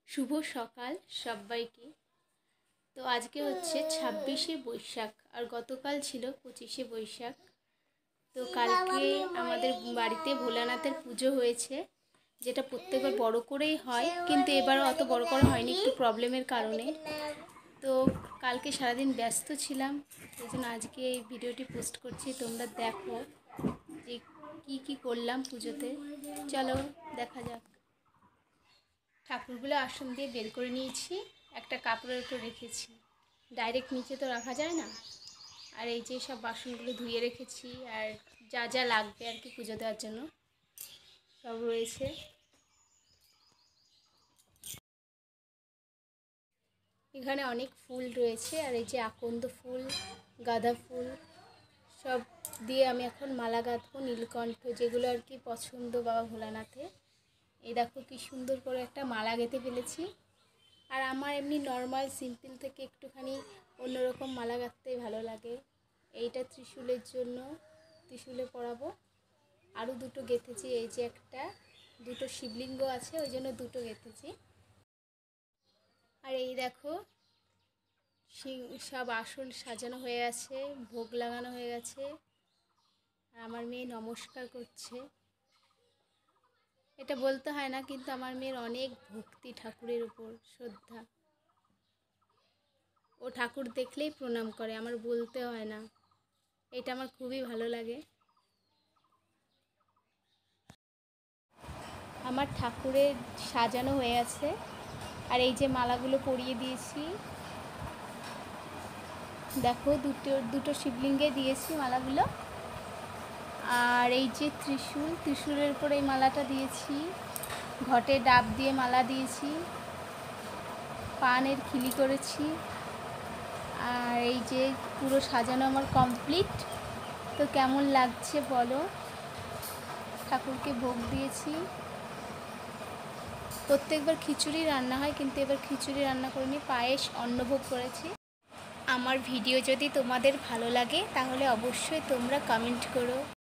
শুভ সকাল সবাইকে। তো আজকে হচ্ছে 26শে বৈশাখ আর গতকাল ছিল 25শে বৈশাখ। তো কালকে আমাদের বাড়িতে ভোলানাথের পুজো হয়েছে, যেটা প্রত্যেকবার বড় করেই হয়, কিন্তু এবারও অত বড় করা হয়নি একটু প্রবলেমের কারণে। তো কালকে সারাদিন ব্যস্ত ছিলাম, এই জন্য আজকে এই ভিডিওটি পোস্ট করছি। তোমরা দেখো যে কি করলাম পুজোতে। চলো দেখা যাক। ঠাকুরগুলো আসন দিয়ে বের করে নিয়েছি, একটা কাপড়ের উপর রেখেছি, ডাইরেক্ট নিচে তো রাখা যায় না। আর এই যে সব বাসনগুলো ধুয়ে রেখেছি, আর যা যা লাগবে আর কি পুজো দেওয়ার জন্য সব রয়েছে। এখানে অনেক ফুল রয়েছে, আর এই যে আকন্দ ফুল, গাঁদা ফুল সব দিয়ে আমি এখন মালা গাঁথবো। নীলকণ্ঠ যেগুলো আর কি পছন্দ বাবা ভোলানাথে। এই দেখো কি সুন্দর করে একটা মালা গেঁথে ফেলেছি। আর আমার এমনি নর্মাল সিম্পল থেকে একটুখানি অন্যরকম মালা গাঁথতেই ভালো লাগে। এইটা ত্রিশূলের জন্য, ত্রিশূলে পরাবো। আরও দুটো গেঁথেছি, এই যে একটা, দুটো শিবলিঙ্গ আছে ওই জন্য দুটো গেঁথেছি। আর এই দেখো সব আসন সাজানো হয়ে আছে, ভোগ লাগানো হয়ে গেছে। আর আমার মেয়ে নমস্কার করছে। এটা বলতে হয় না, কিন্তু আমার মেয়ের অনেক ভক্তি ঠাকুরের উপর, শ্রদ্ধা। ও ঠাকুর দেখলেই প্রণাম করে, আমার বলতে হয় না। এটা আমার খুবই ভালো লাগে। আমার ঠাকুরের সাজানো হয়ে আছে, আর এই যে মালাগুলো পরিয়ে দিয়েছি। দেখো দুটো শিবলিঙ্গে দিয়েছি মালাগুলো। আর এই যে ত্রিশূলের উপর এই মালাটা দিয়েছি। ঘটে ডাব দিয়ে মালা দিয়েছি, পানের খিলি করেছি। আর এই যে পুরো সাজানো আমার কমপ্লিট। তো কেমন লাগছে বলো। ঠাকুরকে ভোগ দিয়েছি। প্রত্যেকবার খিচুড়ি রান্না হয়, কিন্তু এবার খিচুড়ি রান্না করিনি, পায়েস অন্নভোগ করেছি। আমার ভিডিও যদি তোমাদের ভালো লাগে তাহলে অবশ্যই তোমরা কমেন্ট করো।